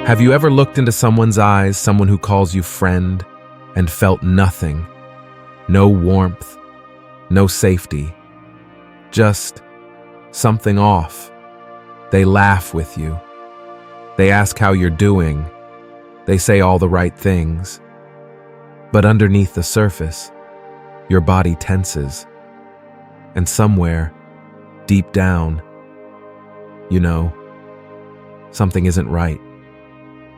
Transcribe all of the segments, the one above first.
Have you ever looked into someone's eyes, someone who calls you friend, and felt nothing? No warmth, no safety, just something off. They laugh with you. They ask how you're doing. They say all the right things. But underneath the surface, your body tenses. And somewhere, deep down, you know, something isn't right.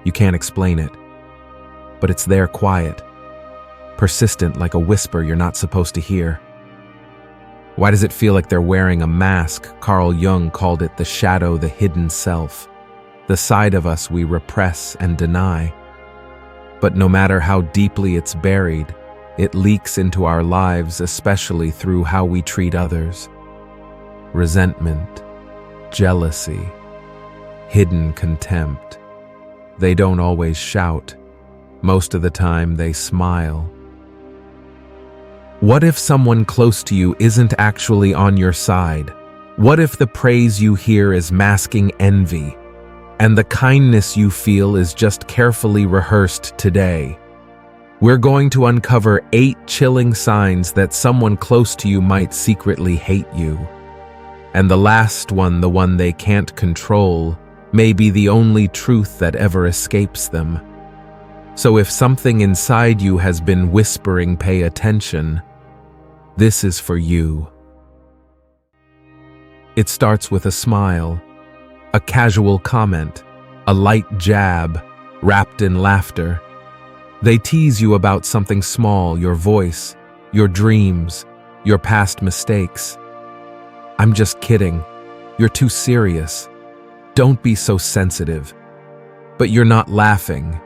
You can't explain it, but it's there quiet, persistent like a whisper you're not supposed to hear. Why does it feel like they're wearing a mask? Carl Jung called it the shadow, the hidden self, the side of us we repress and deny. But no matter how deeply it's buried, it leaks into our lives, especially through how we treat others. Resentment, jealousy, hidden contempt. They don't always shout. Most of the time, they smile. What if someone close to you isn't actually on your side? What if the praise you hear is masking envy, and the kindness you feel is just carefully rehearsed today? We're going to uncover 8 chilling signs that someone close to you might secretly hate you. And the last one, the one they can't control, may be the only truth that ever escapes them. So if something inside you has been whispering, pay attention. This is for you. It starts with a smile, a casual comment, a light jab, wrapped in laughter. They tease you about something small, your voice, your dreams, your past mistakes. I'm just kidding. You're too serious. Don't be so sensitive. But you're not laughing.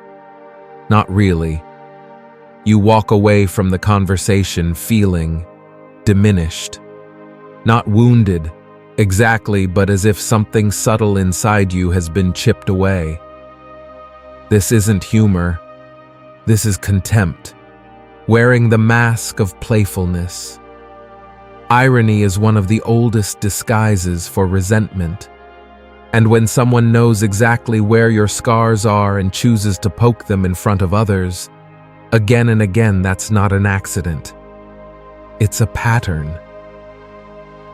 Not really. You walk away from the conversation feeling diminished. Not wounded, exactly, but as if something subtle inside you has been chipped away. This isn't humor. This is contempt, wearing the mask of playfulness. Irony is one of the oldest disguises for resentment. And when someone knows exactly where your scars are and chooses to poke them in front of others, again and again, that's not an accident. It's a pattern.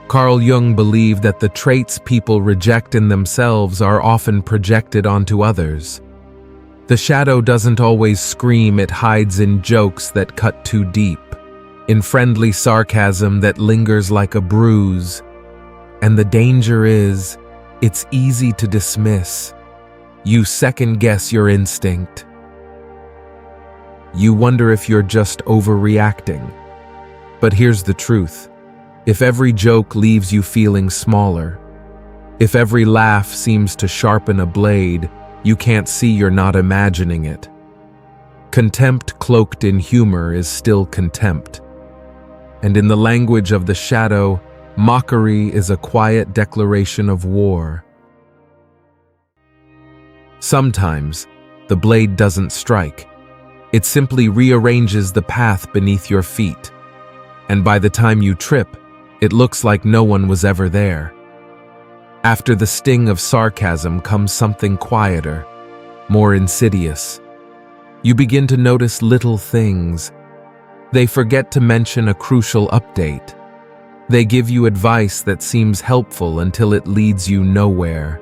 Carl Jung believed that the traits people reject in themselves are often projected onto others. The shadow doesn't always scream, it hides in jokes that cut too deep, in friendly sarcasm that lingers like a bruise. And the danger is, it's easy to dismiss. You second-guess your instinct. You wonder if you're just overreacting. But here's the truth. If every joke leaves you feeling smaller, if every laugh seems to sharpen a blade, you can't see you're not imagining it. Contempt cloaked in humor is still contempt. And in the language of the shadow, mockery is a quiet declaration of war. Sometimes, the blade doesn't strike. It simply rearranges the path beneath your feet. And by the time you trip, it looks like no one was ever there. After the sting of sarcasm comes something quieter, more insidious. You begin to notice little things. They forget to mention a crucial update. They give you advice that seems helpful until it leads you nowhere.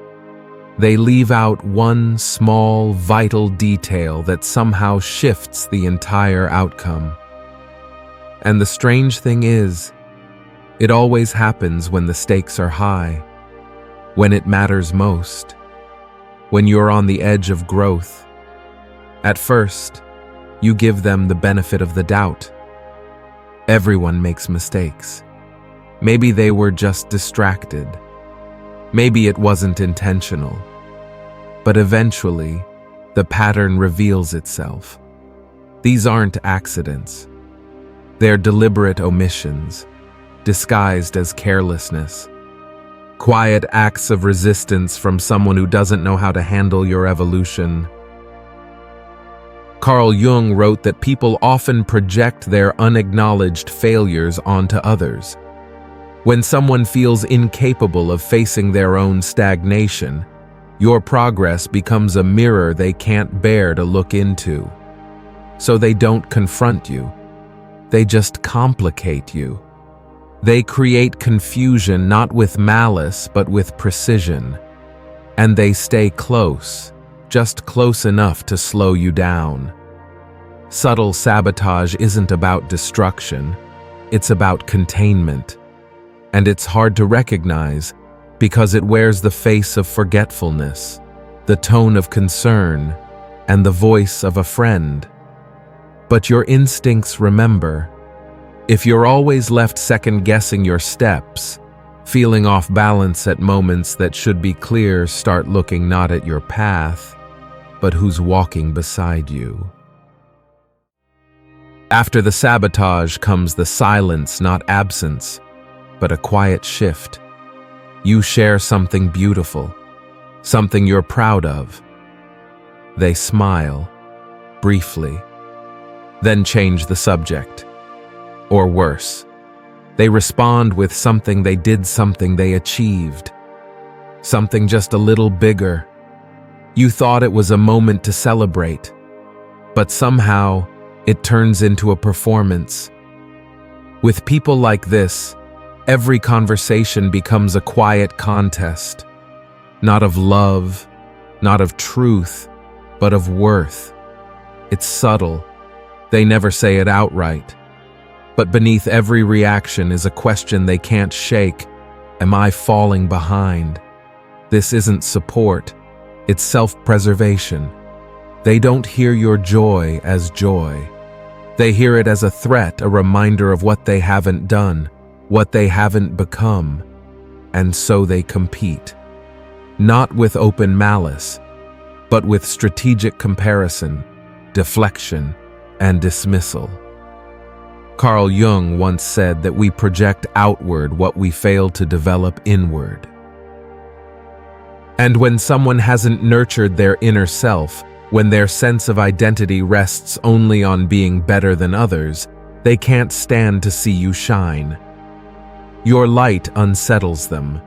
They leave out one small, vital detail that somehow shifts the entire outcome. And the strange thing is, it always happens when the stakes are high, when it matters most, when you're on the edge of growth. At first, you give them the benefit of the doubt. Everyone makes mistakes. Maybe they were just distracted. Maybe it wasn't intentional. But eventually, the pattern reveals itself. These aren't accidents. They're deliberate omissions, disguised as carelessness. Quiet acts of resistance from someone who doesn't know how to handle your evolution. Carl Jung wrote that people often project their unacknowledged failures onto others. When someone feels incapable of facing their own stagnation, Your progress becomes a mirror they can't bear to look into. So they don't confront you. They just complicate you. They create confusion not with malice but with precision. And they stay close, just close enough to slow you down. Subtle sabotage isn't about destruction, it's about containment. And it's hard to recognize because it wears the face of forgetfulness, the tone of concern, and the voice of a friend. But your instincts remember. If you're always left second-guessing your steps, feeling off balance at moments that should be clear, start looking not at your path, but who's walking beside you. After the sabotage comes the silence, not absence, but a quiet shift. You share something beautiful, something you're proud of. They smile, briefly, then change the subject. Or worse, they respond with something they did, something they achieved, something just a little bigger. You thought it was a moment to celebrate, but somehow it turns into a performance. With people like this, every conversation becomes a quiet contest, not of love, not of truth, but of worth. It's subtle. They never say it outright. But beneath every reaction is a question they can't shake. Am I falling behind? This isn't support, it's self-preservation. They don't hear your joy as joy. They hear it as a threat, a reminder of what they haven't done, what they haven't become. And so they compete. Not with open malice, but with strategic comparison, deflection, and dismissal. Carl Jung once said that we project outward what we fail to develop inward. And when someone hasn't nurtured their inner self, when their sense of identity rests only on being better than others, they can't stand to see you shine. Your light unsettles them.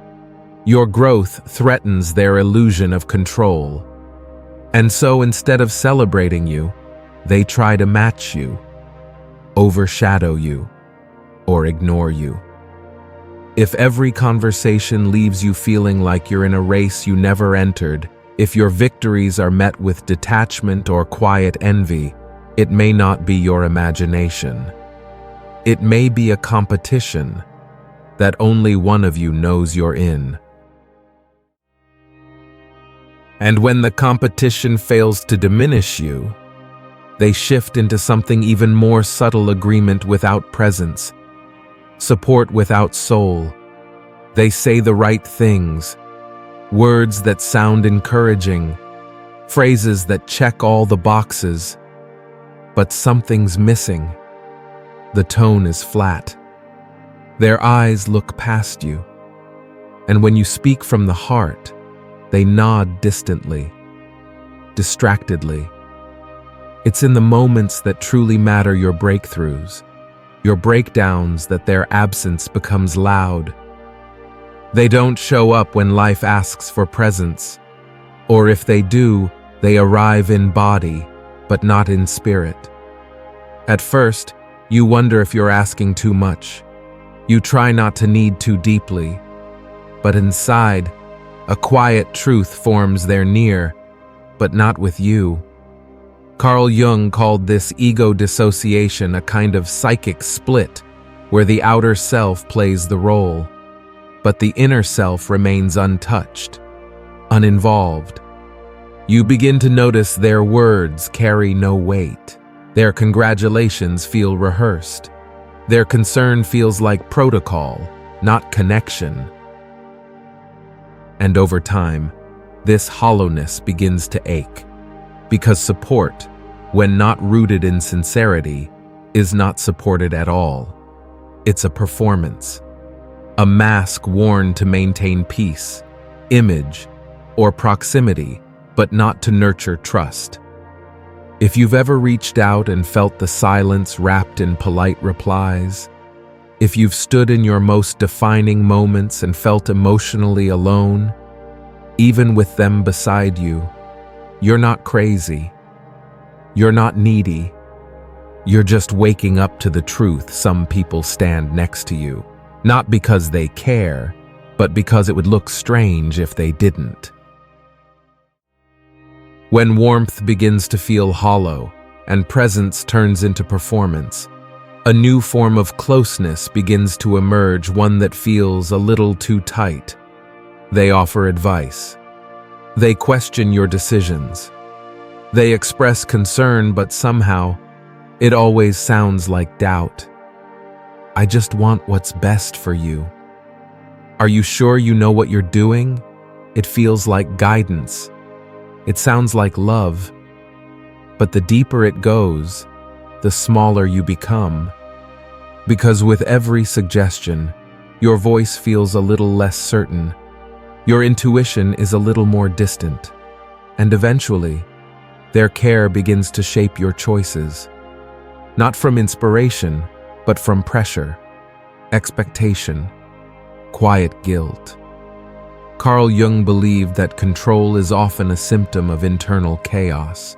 Your growth threatens their illusion of control. And so instead of celebrating you, they try to match you, overshadow you, or ignore you. If every conversation leaves you feeling like you're in a race you never entered, if your victories are met with detachment or quiet envy, it may not be your imagination. It may be a competition that only one of you knows you're in. And when the competition fails to diminish you, they shift into something even more subtle: agreement without presence, support without soul. They say the right things, words that sound encouraging, phrases that check all the boxes, but something's missing. The tone is flat. Their eyes look past you, and when you speak from the heart, they nod distantly, distractedly. It's in the moments that truly matter, your breakthroughs, your breakdowns, that their absence becomes loud. They don't show up when life asks for presence, or if they do, they arrive in body, but not in spirit. At first, you wonder if you're asking too much. You try not to need too deeply, but inside, a quiet truth forms. They're near, but not with you. Carl Jung called this ego dissociation, a kind of psychic split where the outer self plays the role, but the inner self remains untouched, uninvolved. You begin to notice their words carry no weight. Their congratulations feel rehearsed. Their concern feels like protocol, not connection. And over time, this hollowness begins to ache, because support, when not rooted in sincerity, is not supported at all. It's a performance, a mask worn to maintain peace, image, or proximity, but not to nurture trust. If you've ever reached out and felt the silence wrapped in polite replies, if you've stood in your most defining moments and felt emotionally alone, even with them beside you. You're not crazy. You're not needy. You're just waking up to the truth some people stand next to you, not because they care, but because it would look strange if they didn't. When warmth begins to feel hollow and presence turns into performance, a new form of closeness begins to emerge, one that feels a little too tight. They offer advice. They question your decisions. They express concern, but somehow, it always sounds like doubt. I just want what's best for you. Are you sure you know what you're doing? It feels like guidance. It sounds like love. But the deeper it goes, the smaller you become. Because with every suggestion, your voice feels a little less certain. Your intuition is a little more distant. And eventually, their care begins to shape your choices. Not from inspiration, but from pressure, expectation, quiet guilt. Carl Jung believed that control is often a symptom of internal chaos.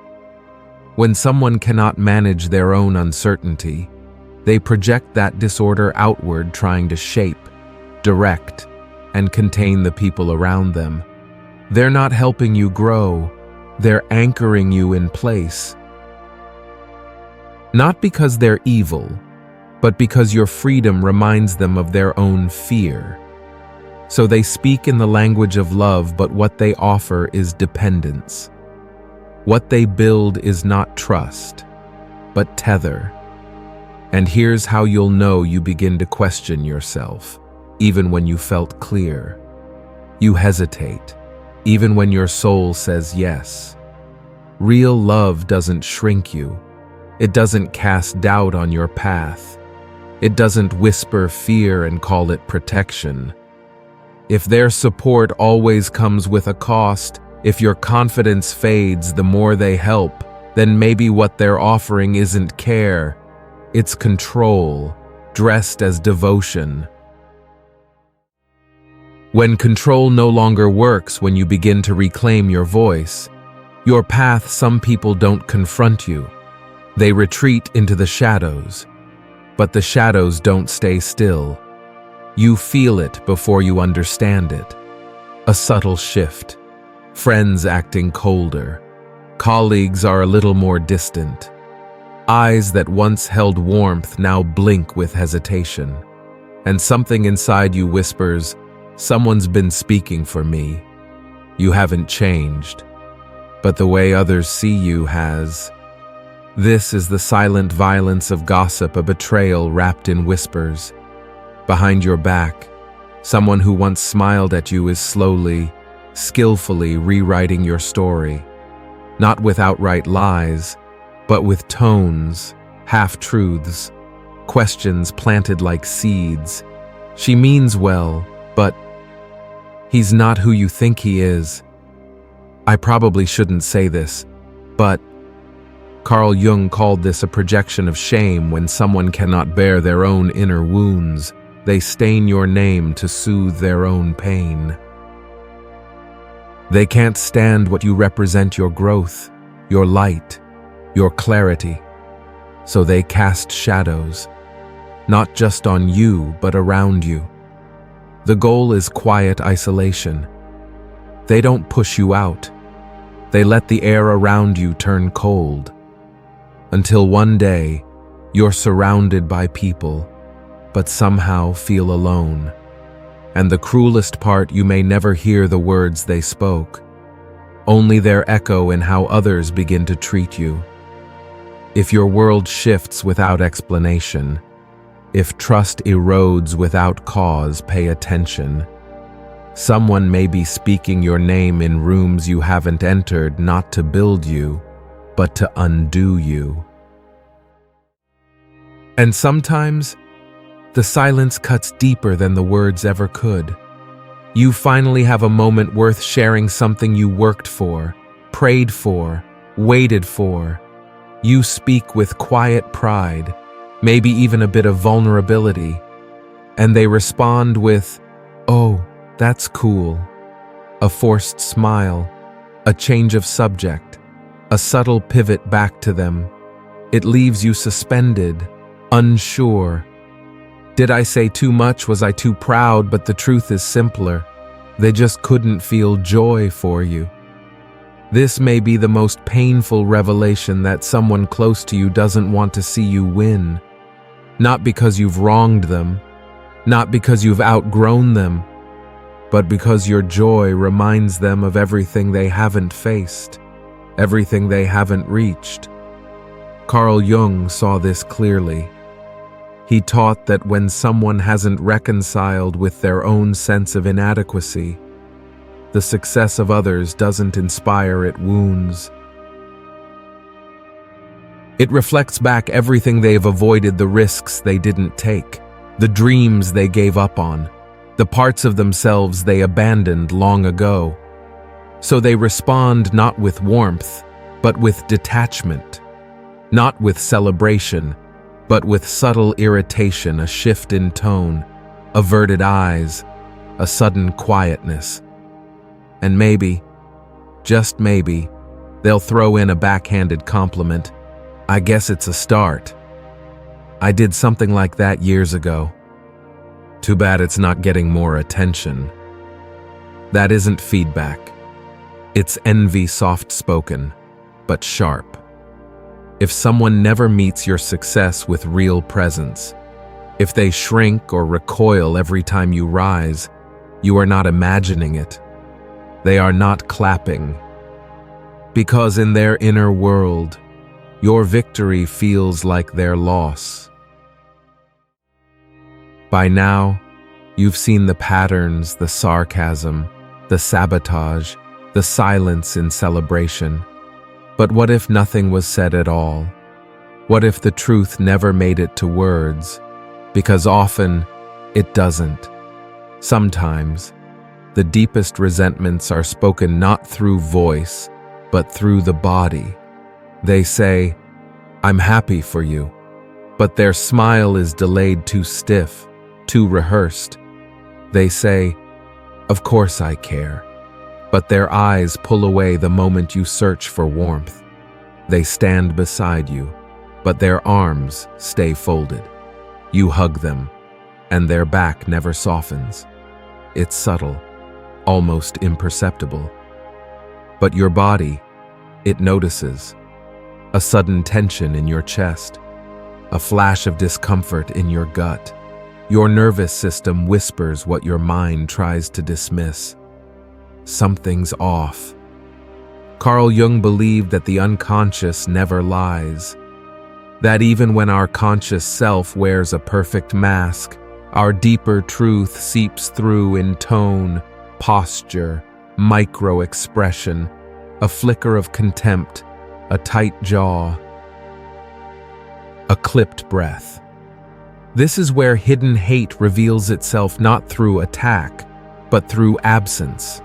When someone cannot manage their own uncertainty, they project that disorder outward, trying to shape, direct, and contain the people around them. They're not helping you grow, they're anchoring you in place. Not because they're evil, but because your freedom reminds them of their own fear. So they speak in the language of love, but what they offer is dependence. What they build is not trust, but tether. And here's how you'll know you begin to question yourself, even when you felt clear. You hesitate, even when your soul says yes. Real love doesn't shrink you. It doesn't cast doubt on your path. It doesn't whisper fear and call it protection. If their support always comes with a cost, if your confidence fades the more they help, then maybe what they're offering isn't care, it's control, dressed as devotion. When control no longer works, when you begin to reclaim your voice, your path, some people don't confront you. They retreat into the shadows. But the shadows don't stay still. You feel it before you understand it. A subtle shift. Friends acting colder. Colleagues are a little more distant. Eyes that once held warmth now blink with hesitation. And something inside you whispers, "Someone's been speaking for me." You haven't changed, but the way others see you has. This is the silent violence of gossip, a betrayal wrapped in whispers. Behind your back, someone who once smiled at you is slowly, skillfully rewriting your story. Not with outright lies, but with tones, half-truths, questions planted like seeds. She means well, but he's not who you think he is. I probably shouldn't say this, but Carl Jung called this a projection of shame. When someone cannot bear their own inner wounds, they stain your name to soothe their own pain. They can't stand what you represent, your growth, your light, your clarity. So they cast shadows, not just on you, but around you. The goal is quiet isolation. They don't push you out. They let the air around you turn cold. Until one day, you're surrounded by people, but somehow feel alone. And the cruelest part, you may never hear the words they spoke, only their echo in how others begin to treat you. If your world shifts without explanation, if trust erodes without cause, pay attention. Someone may be speaking your name in rooms you haven't entered, not to build you, but to undo you. And sometimes, the silence cuts deeper than the words ever could. You finally have a moment worth sharing, something you worked for, prayed for, waited for. You speak with quiet pride, maybe even a bit of vulnerability, and they respond with, "Oh, that's cool." a forced smile, a change of subject, a subtle pivot back to them. It leaves you suspended, unsure. Did I say too much? Was I too proud? But the truth is simpler. They just couldn't feel joy for you. This may be the most painful revelation, that someone close to you doesn't want to see you win. Not because you've wronged them, not because you've outgrown them, but because your joy reminds them of everything they haven't faced, everything they haven't reached. Carl Jung saw this clearly. He taught that when someone hasn't reconciled with their own sense of inadequacy, the success of others doesn't inspire, it wounds. It reflects back everything they've avoided, the risks they didn't take, the dreams they gave up on, the parts of themselves they abandoned long ago. So they respond not with warmth, but with detachment, not with celebration, but with subtle irritation, a shift in tone, averted eyes, a sudden quietness. And maybe, just maybe, they'll throw in a backhanded compliment. I guess it's a start. I did something like that years ago. Too bad it's not getting more attention. That isn't feedback. It's envy, soft-spoken, but sharp. If someone never meets your success with real presence, if they shrink or recoil every time you rise, you are not imagining it. They are not clapping. Because in their inner world, your victory feels like their loss. By now, you've seen the patterns, the sarcasm, the sabotage, the silence in celebration. But what if nothing was said at all? What if the truth never made it to words? Because often, it doesn't. Sometimes, the deepest resentments are spoken not through voice, but through the body. They say, "I'm happy for you," but their smile is delayed, too stiff, too rehearsed. They say, "Of course I care," but their eyes pull away the moment you search for warmth. They stand beside you, but their arms stay folded. You hug them, and their back never softens. It's subtle, almost imperceptible. But your body, it notices. A sudden tension in your chest, a flash of discomfort in your gut. Your nervous system whispers what your mind tries to dismiss. Something's off. Carl Jung believed that the unconscious never lies, that even when our conscious self wears a perfect mask, our deeper truth seeps through in tone, posture, micro-expression, a flicker of contempt, a tight jaw, a clipped breath. This is where hidden hate reveals itself, not through attack, but through absence,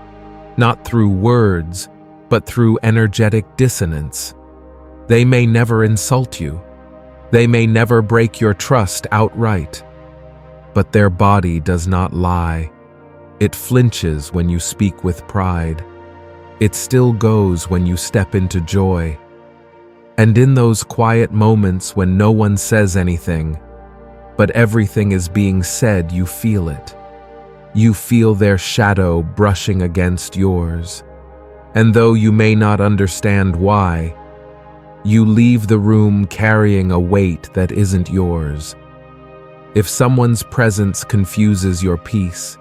not through words, but through energetic dissonance. They may never insult you. They may never break your trust outright. But their body does not lie. It flinches when you speak with pride. It still goes when you step into joy. And in those quiet moments when no one says anything, but everything is being said, you feel it. You feel their shadow brushing against yours. And though you may not understand why, you leave the room carrying a weight that isn't yours. If someone's presence confuses your peace,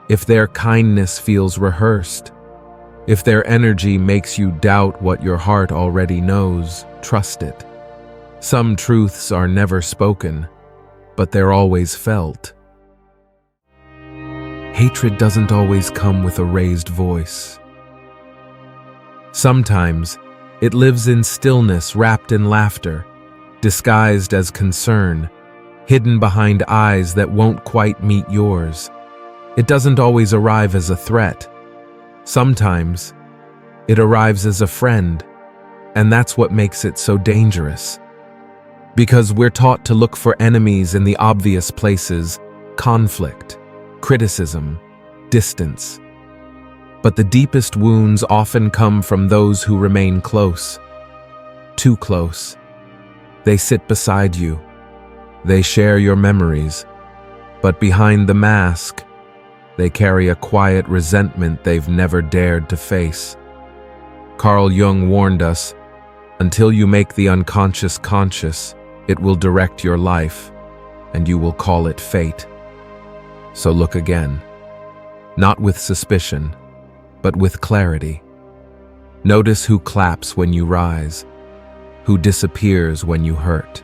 if their kindness feels rehearsed, if their energy makes you doubt what your heart already knows, trust it. Some truths are never spoken, but they're always felt. Hatred doesn't always come with a raised voice. Sometimes, it lives in stillness, wrapped in laughter, disguised as concern, hidden behind eyes that won't quite meet yours. It doesn't always arrive as a threat. Sometimes, it arrives as a friend, and that's what makes it so dangerous. Because we're taught to look for enemies in the obvious places: conflict, criticism, distance. But the deepest wounds often come from those who remain close. Too close. They sit beside you. They share your memories. But behind the mask, they carry a quiet resentment they've never dared to face. Carl Jung warned us, until you make the unconscious conscious, it will direct your life, and you will call it fate. So look again, not with suspicion, but with clarity. Notice who claps when you rise, who disappears when you hurt,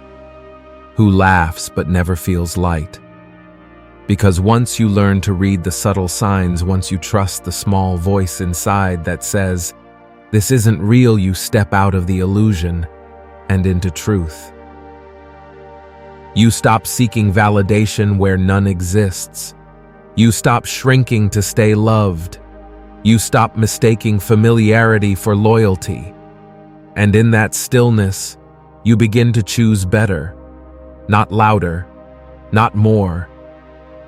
who laughs but never feels light. Because once you learn to read the subtle signs, once you trust the small voice inside that says, "This isn't real," you step out of the illusion and into truth. You stop seeking validation where none exists. You stop shrinking to stay loved. You stop mistaking familiarity for loyalty. And in that stillness, you begin to choose better. Not louder, not more,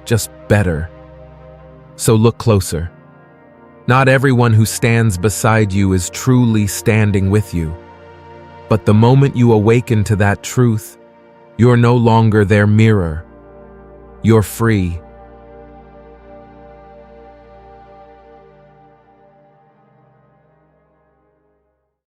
just better. So look closer. Not everyone who stands beside you is truly standing with you. But the moment you awaken to that truth, you're no longer their mirror. You're free.